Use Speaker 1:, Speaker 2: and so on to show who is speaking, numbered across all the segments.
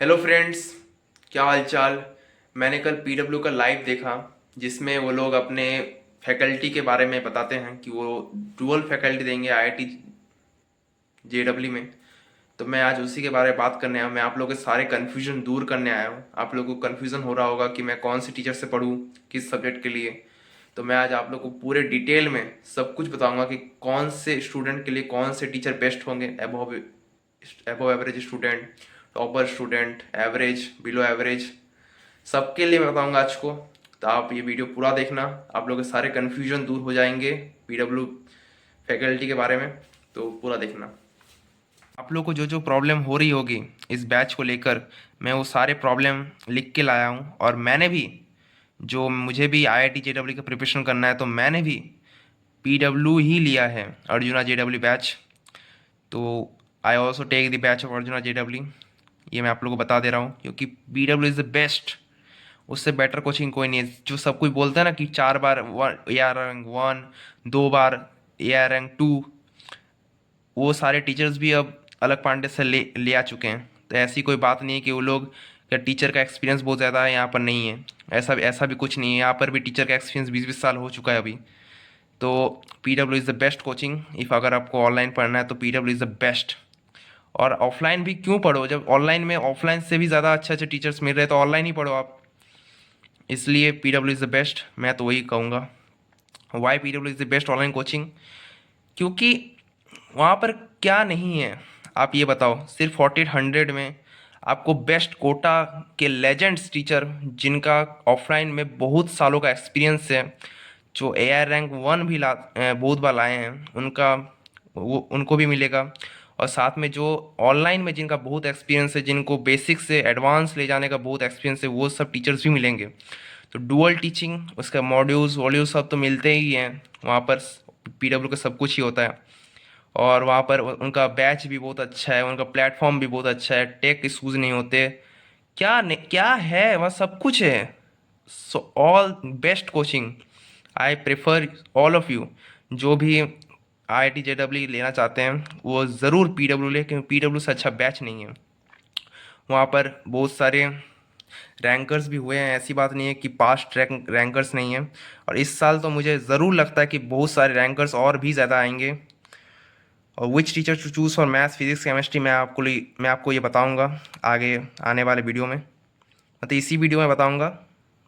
Speaker 1: Hello friends, क्या हाल चाल। मैंने कल पीडब्ल्यू का लाइव देखा जिसमें वो लोग अपने फैकल्टी के बारे में बताते हैं कि वो डुअल फैकल्टी देंगे आईआईटी जेडब्ल्यू में। तो मैं आज उसी के बारे में बात करने आया हूँ। मैं आप लोगों के सारे कन्फ्यूजन दूर करने आया हूँ। आप लोगों को कन्फ्यूजन हो रहा होगा कि मैं कौन से टीचर से पढ़ूँ, किस सब्जेक्ट के लिए। तो मैं आज आप लोग को पूरे डिटेल में सब कुछ बताऊंगा कि कौन से स्टूडेंट के लिए कौन से टीचर बेस्ट होंगे। Above above average student, topper student, average, below average, सबके लिए मैं बताऊंगा आज को। तो आप ये वीडियो पूरा देखना, आप लोग के सारे कन्फ्यूजन दूर हो जाएंगे पीडब्ल्यू फैकल्टी के बारे में। तो पूरा देखना। आप लोग को जो जो प्रॉब्लम हो रही होगी इस बैच को लेकर, मैं वो सारे प्रॉब्लम लिख के लाया हूँ। और मैंने भी, जो मुझे भी आईआईटी जेडब्ल्यू का प्रिपरेशन करना है, तो मैंने भी पीडब्ल्यू ही लिया है, अर्जुना जेडब्ल्यू बैच। तो I also take the batch of Arjuna JW. ये मैं आप लोगों को बता दे रहा हूँ क्योंकि पीडब्ल्यू इज़ द बेस्ट। उससे बेटर कोचिंग कोई नहीं है। जो सब कुछ बोलते हैं ना कि 4 बार ए आर रैंक 1, 2 बार ए आर रैंक 2, वो सारे टीचर्स भी अब अलग पांडे से ले आ चुके हैं। तो ऐसी कोई बात नहीं है कि वो लोग का टीचर का एक्सपीरियंस बहुत ज़्यादा है, यहाँ पर नहीं है। ऐसा ऐसा भी कुछ नहीं है। यहाँ पर भी टीचर का एक्सपीरियंस 20-20 साल हो चुका है अभी। तो P W is the best coaching. If अगर आपको ऑनलाइन पढ़ना है तो P W is the best. और ऑफलाइन भी क्यों पढ़ो, जब ऑनलाइन में ऑफलाइन से भी ज़्यादा अच्छे अच्छे टीचर्स मिल रहे हैं, तो ऑनलाइन ही पढ़ो आप। इसलिए P W is the best, मैं तो वही कहूँगा। Why P W is the best online coaching? क्योंकि वहाँ पर क्या नहीं है, आप ये बताओ। सिर्फ 4800 में आपको बेस्ट कोटा के लेजेंड्स टीचर, जिनका ऑफलाइन में बहुत सालों का एक्सपीरियंस है, जो ए आर रैंक 1 भी बहुत बार लाए हैं, उनको भी मिलेगा। और साथ में जो ऑनलाइन में जिनका बहुत एक्सपीरियंस है, जिनको बेसिक से एडवांस ले जाने का बहुत एक्सपीरियंस है, वो सब टीचर्स भी मिलेंगे। तो डुअल टीचिंग, उसका मॉड्यूल्स वॉड्यूल्स सब तो मिलते ही हैं वहाँ पर। पीडब्ल्यू का सब कुछ ही होता है। और वहाँ पर उनका बैच भी बहुत अच्छा है, उनका प्लेटफॉर्म भी बहुत अच्छा है, टेक इशूज़ नहीं होते। क्या है, वहाँ सब कुछ है। So all best coaching. I prefer all of you, जो भी आई आई टी जे डब्ल्यू लेना चाहते हैं वो ज़रूर पी डब्ल्यू ले, क्योंकि पी डब्ल्यू से अच्छा बैच नहीं है। वहाँ पर बहुत सारे रैंकर्स भी हुए हैं, ऐसी बात नहीं है कि पास्ट रैंकर्स नहीं है। और इस साल तो मुझे ज़रूर लगता है कि बहुत सारे रैंकर्स और भी ज़्यादा आएंगे। और which teacher to choose for maths, physics, chemistry, मैं आपको ये बताऊंगा आगे आने वाले वीडियो में। मतलब इसी वीडियो में बताऊंगा,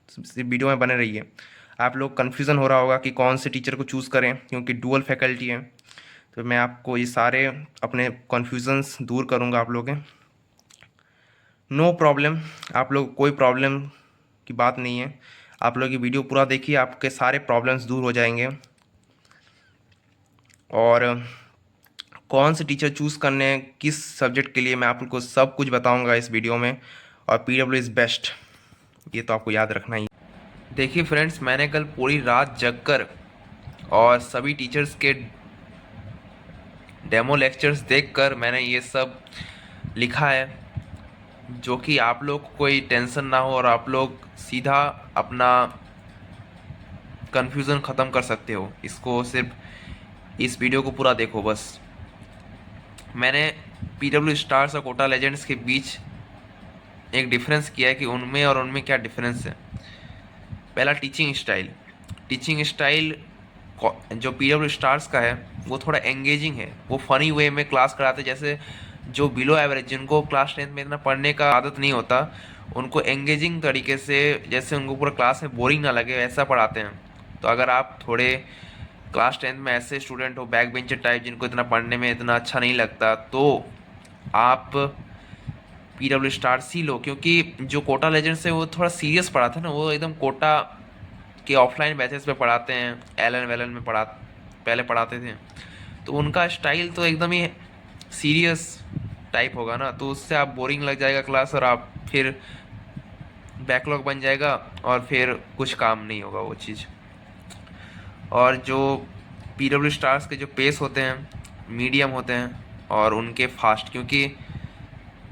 Speaker 1: इस वीडियो में बने रहिए। आप लोग कन्फ्यूज़न हो रहा होगा कि कौन से टीचर को चूज़ करें, क्योंकि डुअल फैकल्टी है। तो मैं आपको ये सारे अपने कन्फ्यूज़न्स दूर करूँगा आप लोगों के। नो प्रॉब्लम, आप लोग कोई प्रॉब्लम की बात नहीं है। आप लोग ये वीडियो पूरा देखिए, आपके सारे प्रॉब्लम्स दूर हो जाएंगे। और कौन से टीचर चूज़ करने हैं किस सब्जेक्ट के लिए, मैं आपको सब कुछ बताऊंगा इस वीडियो में। और पी डब्ल्यू इज़ बेस्ट, ये तो आपको याद रखना ही। देखिए फ्रेंड्स, मैंने कल पूरी रात जग कर और सभी टीचर्स के डेमो लेक्चर्स देखकर मैंने ये सब लिखा है, जो कि आप लोग को कोई टेंशन ना हो और आप लोग सीधा अपना कन्फ्यूज़न ख़त्म कर सकते हो। इसको सिर्फ इस वीडियो को पूरा देखो बस। मैंने पी डब्ल्यू स्टार्स और कोटा लेजेंड्स के बीच एक डिफरेंस किया है कि उनमें और उनमें क्या डिफरेंस है। पहला, टीचिंग स्टाइल जो पी डब्ल्यू स्टार्स का है वो थोड़ा एंगेजिंग है। वो फनी वे में क्लास कराते, जैसे जो बिलो एवरेज, जिनको क्लास 10th में इतना पढ़ने का आदत नहीं होता, उनको एंगेजिंग तरीके से, जैसे उनको पूरा क्लास में बोरिंग ना लगे, ऐसा पढ़ाते हैं। तो अगर आप थोड़े क्लास 10th में ऐसे स्टूडेंट हो, बैक बेंचर टाइप, जिनको इतना पढ़ने में इतना अच्छा नहीं लगता, तो आप पी डब्ल्यू स्टार सी लो। क्योंकि जो कोटा लेजेंड्स है वो थोड़ा सीरियस पढ़ाते हैं ना, वो एकदम कोटा के ऑफलाइन बैचेस पे पढ़ाते हैं, एलन वेलन में पहले पढ़ाते थे। तो उनका स्टाइल तो एकदम ही सीरियस टाइप होगा ना, तो उससे आप बोरिंग लग जाएगा क्लास, और आप फिर बैकलॉग बन जाएगा और फिर कुछ काम नहीं होगा वो चीज़। और जो पी डब्ल्यू स्टार्स के जो पेस होते हैं मीडियम होते हैं, और उनके फास्ट, क्योंकि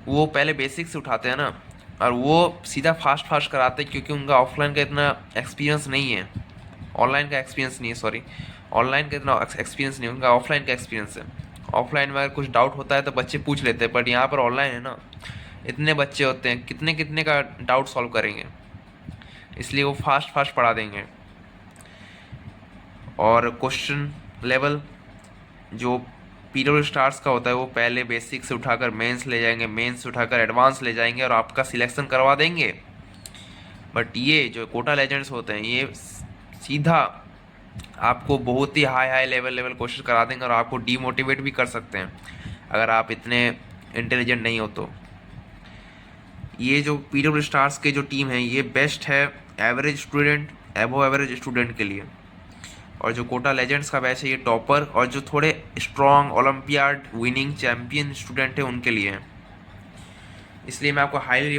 Speaker 1: वो पहले बेसिक से उठाते हैं ना, और वो सीधा फास्ट फास्ट कराते हैं, क्योंकि उनका ऑफलाइन का इतना एक्सपीरियंस नहीं है। ऑनलाइन का एक्सपीरियंस नहीं है, सॉरी, ऑनलाइन का इतना एक्सपीरियंस नहीं है, उनका ऑफलाइन का एक्सपीरियंस है। ऑफलाइन में अगर कुछ डाउट होता है तो बच्चे पूछ लेते हैं, बट यहाँ पर ऑनलाइन है ना, इतने बच्चे होते हैं, कितने कितने का डाउट सॉल्व करेंगे, इसलिए वो फास्ट फास्ट पढ़ा देंगे। और क्वेश्चन लेवल जो पीडब्ल्यू स्टार्स का होता है वो पहले बेसिक से उठाकर मेंस ले जाएंगे, मेंस से उठाकर एडवांस ले जाएंगे और आपका सिलेक्शन करवा देंगे। बट ये जो कोटा लेजेंड्स होते हैं ये सीधा आपको बहुत ही हाई हाई लेवल क्वेश्चन करा देंगे और आपको डीमोटिवेट भी कर सकते हैं अगर आप इतने इंटेलिजेंट नहीं हो तो। ये जो पीडब्ल्यू स्टार्स के जो टीम है ये बेस्ट है एवरेज स्टूडेंट, एबो एवरेज स्टूडेंट के लिए। और जो कोटा लेजेंड्स का बैच है ये टॉपर और जो थोड़े strong olympiad winning champion student है उनके लिए है। इसलिए मैं आपको हाईली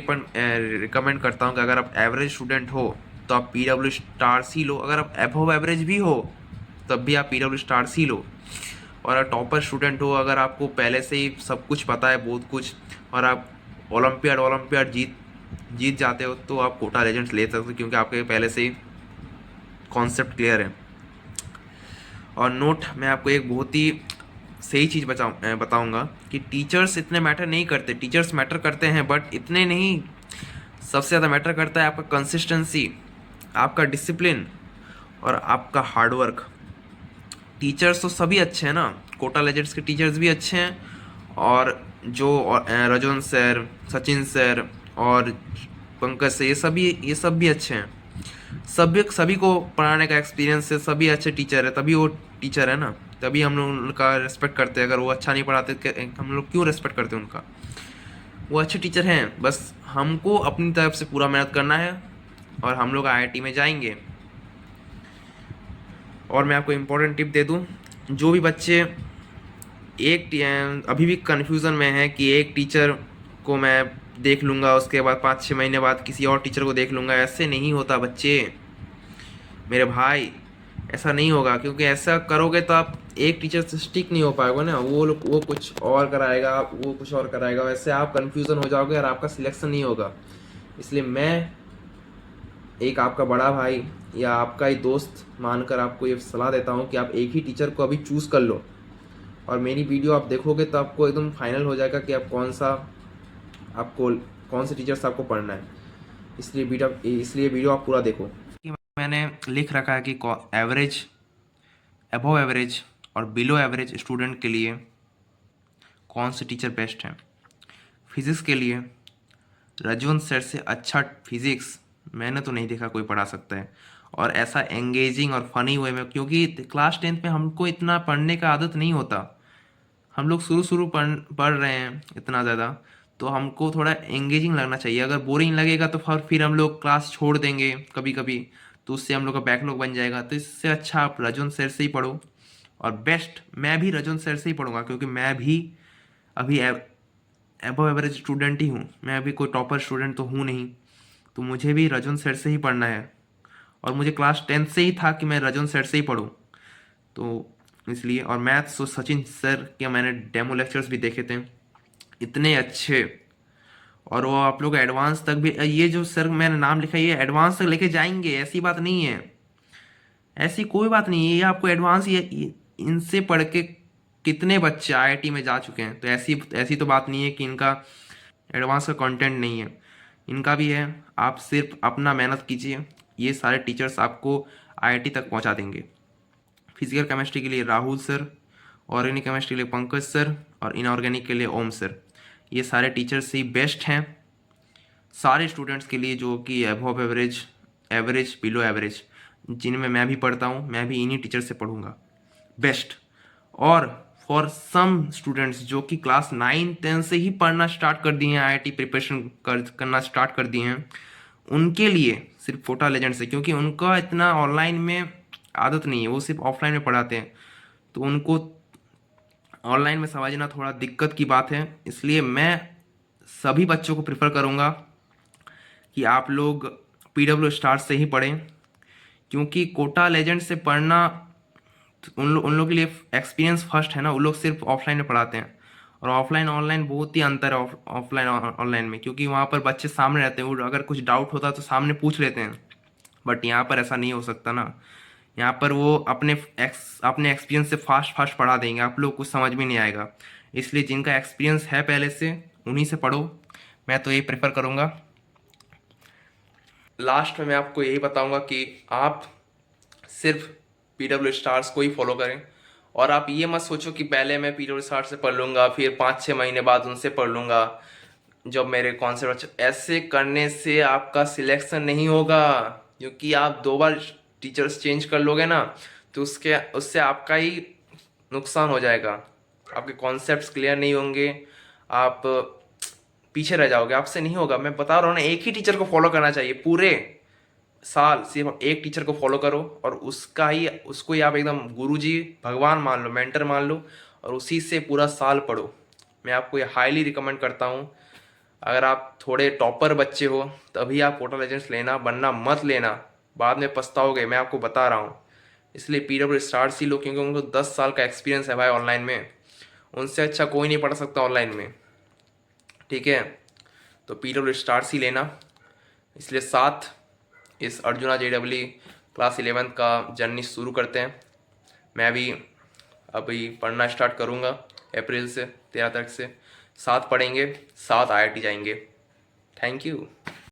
Speaker 1: रिकमेंड करता हूँ कि अगर आप एवरेज स्टूडेंट हो तो आप पीडब्ल्यू स्टार्स ही लो, अगर आप अबव एवरेज भी हो तब भी आप पीडब्ल्यू स्टार्स ही लो। और आप टॉपर स्टूडेंट हो, अगर आपको पहले से ही सब कुछ पता है बहुत कुछ और आप ओलंपियाड जीत जाते हो तो आप कोटा लेजेंड्स ले सकते हो, क्योंकि आपके पहले से ही कॉन्सेप्ट क्लियर है। और नोट मैं आपको एक बहुत ही सही चीज़ बताऊंगा कि टीचर्स इतने मैटर नहीं करते, टीचर्स मैटर करते हैं बट इतने नहीं। सबसे ज़्यादा मैटर करता है आपका कंसिस्टेंसी, आपका डिसिप्लिन और आपका हार्डवर्क। टीचर्स तो सभी अच्छे हैं ना, कोटा लेजेंड्स के टीचर्स भी अच्छे हैं और जो रजवन सर, सचिन सर और पंकज सर ये सब भी अच्छे हैं। सभी को पढ़ाने का एक्सपीरियंस है, सभी अच्छे टीचर है, तभी वो टीचर है ना, तभी हम लोग उनका रेस्पेक्ट करते हैं। अगर वो अच्छा नहीं पढ़ाते हम लोग क्यों रेस्पेक्ट करते हैं उनका? वो अच्छे टीचर हैं, बस हमको अपनी तरफ से पूरा मेहनत करना है और हम लोग आईआईटी में जाएंगे। और मैं आपको इम्पोर्टेंट टिप दे दूं, जो भी बच्चे अभी भी कन्फ्यूज़न में है कि एक टीचर को मैं देख लूँगा उसके बाद 5-6 महीने बाद किसी और टीचर को देख लूँगा, ऐसे नहीं होता बच्चे, मेरे भाई ऐसा नहीं होगा। क्योंकि ऐसा करोगे तो आप एक टीचर से स्टिक नहीं हो पाएगा ना, वो कुछ और कराएगा, वो कुछ और कराएगा, वैसे आप कंफ्यूजन हो जाओगे और आपका सिलेक्शन नहीं होगा। इसलिए मैं एक आपका बड़ा भाई या आपका ही दोस्त मानकर आपको ये सलाह देता हूँ कि आप एक ही टीचर को अभी चूज़ कर लो और मेरी वीडियो आप देखोगे तो आपको एकदम फाइनल हो जाएगा कि आप कौन से टीचर से आपको पढ़ना है। इसलिए वीडियो आप पूरा देखो। मैंने लिख रखा है कि एवरेज, अबव एवरेज और बिलो एवरेज स्टूडेंट के लिए कौन से टीचर बेस्ट हैं। फिज़िक्स के लिए रजवंत सर से अच्छा फिज़िक्स मैंने तो नहीं देखा कोई पढ़ा सकता है, और ऐसा एंगेजिंग और फनी वे में, क्योंकि क्लास 10th में हमको इतना पढ़ने का आदत नहीं होता। हम लोग शुरू पढ़ रहे हैं इतना ज़्यादा, तो हमको थोड़ा एंगेजिंग लगना चाहिए। अगर बोरिंग लगेगा तो फिर हम लोग क्लास छोड़ देंगे कभी कभी, तो उससे हम लोग का बैकलॉग बन जाएगा। तो इससे अच्छा आप रजवन सर से ही पढ़ो। और बेस्ट मैं भी रजवन सर से ही पढ़ूंगा, क्योंकि मैं भी अभी एबव एवरेज स्टूडेंट ही हूँ, मैं अभी कोई टॉपर स्टूडेंट तो हूँ नहीं, तो मुझे भी रजवन सर से ही पढ़ना है। और मुझे क्लास 10th से ही था कि मैं रजवन सर से ही पढ़ूँ, तो इसलिए। और मैथ्स तो सचिन सर के मैंने डेमो लेक्चर्स भी देखे थे, इतने अच्छे। और वो आप लोग एडवांस तक भी, ये जो सर मैंने नाम लिखा है ये एडवांस तक लेके जाएंगे, ऐसी बात नहीं है, ऐसी कोई बात नहीं है। ये आपको एडवांस, ये इनसे पढ़ के कितने बच्चे आईआईटी में जा चुके हैं, तो ऐसी ऐसी तो बात नहीं है कि इनका एडवांस का कंटेंट नहीं है, इनका भी है। आप सिर्फ अपना मेहनत कीजिए, ये सारे टीचर्स आपको आईआईटी तक पहुंचा देंगे। फिजिकल केमिस्ट्री के लिए राहुल सर, ऑर्गेनिक केमिस्ट्री के लिए पंकज सर और इनऑर्गेनिक के लिए ओम सर, ये सारे टीचर्स ही बेस्ट हैं सारे स्टूडेंट्स के लिए जो कि above average, average, below average, जिनमें मैं भी पढ़ता हूँ, मैं भी इन्हीं टीचर से पढ़ूंगा बेस्ट। और फॉर सम स्टूडेंट्स जो कि क्लास 9-10 से ही पढ़ना स्टार्ट कर दिए हैं, आईआईटी प्रिपरेशन करना स्टार्ट कर दिए हैं, उनके लिए सिर्फ कोटा लेजेंड्स है, क्योंकि उनका इतना ऑनलाइन में आदत नहीं है, वो सिर्फ ऑफलाइन में पढ़ाते हैं, तो उनको ऑनलाइन में समझना थोड़ा दिक्कत की बात है। इसलिए मैं सभी बच्चों को प्रेफर करूँगा कि आप लोग पीडब्ल्यू स्टार से ही पढ़ें, क्योंकि कोटा लेजेंड से पढ़ना उन लोग के लिए एक्सपीरियंस फर्स्ट है ना, उन लोग सिर्फ ऑफलाइन में पढ़ाते हैं। और ऑफलाइन ऑनलाइन बहुत ही अंतर है ऑफलाइन ऑनलाइन में, क्योंकि वहाँ पर बच्चे सामने रहते हैं, अगर कुछ डाउट होता है तो सामने पूछ लेते हैं। बट यहाँ पर ऐसा नहीं हो सकता ना, यहाँ पर वो अपने एक्सपीरियंस से फास्ट फास्ट पढ़ा देंगे, आप लोग कुछ समझ में नहीं आएगा। इसलिए जिनका एक्सपीरियंस है पहले से उन्हीं से पढ़ो। मैं तो यही प्रेफर करूँगा। लास्ट में मैं आपको यही बताऊंगा कि आप सिर्फ पीडब्ल्यू स्टार्स को ही फॉलो करें। और आप ये मत सोचो कि पहले मैं पीडब्ल्यू स्टार्स से पढ़ लूँगा, फिर 5-6 महीने बाद उनसे पढ़ लूँगा जब मेरे कॉन्सेप्ट। ऐसे करने से आपका सिलेक्शन नहीं होगा, क्योंकि आप 2 बार टीचर्स चेंज कर लोगे ना, तो उससे आपका ही नुकसान हो जाएगा। आपके कॉन्सेप्ट्स क्लियर नहीं होंगे, आप पीछे रह जाओगे, आपसे नहीं होगा। मैं बता रहा हूँ ना, एक ही टीचर को फॉलो करना चाहिए पूरे साल। सिर्फ एक टीचर को फॉलो करो और उसको ही आप एकदम गुरुजी भगवान मान लो, मेंटर मान लो, और उसी से पूरा साल पढ़ो। मैं आपको ये हाईली रिकमेंड करता हूँ। अगर आप थोड़े टॉपर बच्चे हो तभी आप पोर्टल एजेंट्स लेना, वरना मत लेना, बाद में पछताओगे, मैं आपको बता रहा हूँ। इसलिए पीडब्ल्यू स्टार्स ही लो, क्योंकि उनको 10 साल का एक्सपीरियंस है भाई ऑनलाइन में। उनसे अच्छा कोई नहीं पढ़ सकता ऑनलाइन में, ठीक है। तो पीडब्ल्यू स्टार्स ही लेना। इसलिए साथ इस अर्जुना JEE क्लास 11 का जर्नी शुरू करते हैं। मैं भी अभी पढ़ना स्टार्ट करूँगा अप्रैल से, 13 तारीख से। साथ पढ़ेंगे, साथ IIT जाएंगे। Thank you.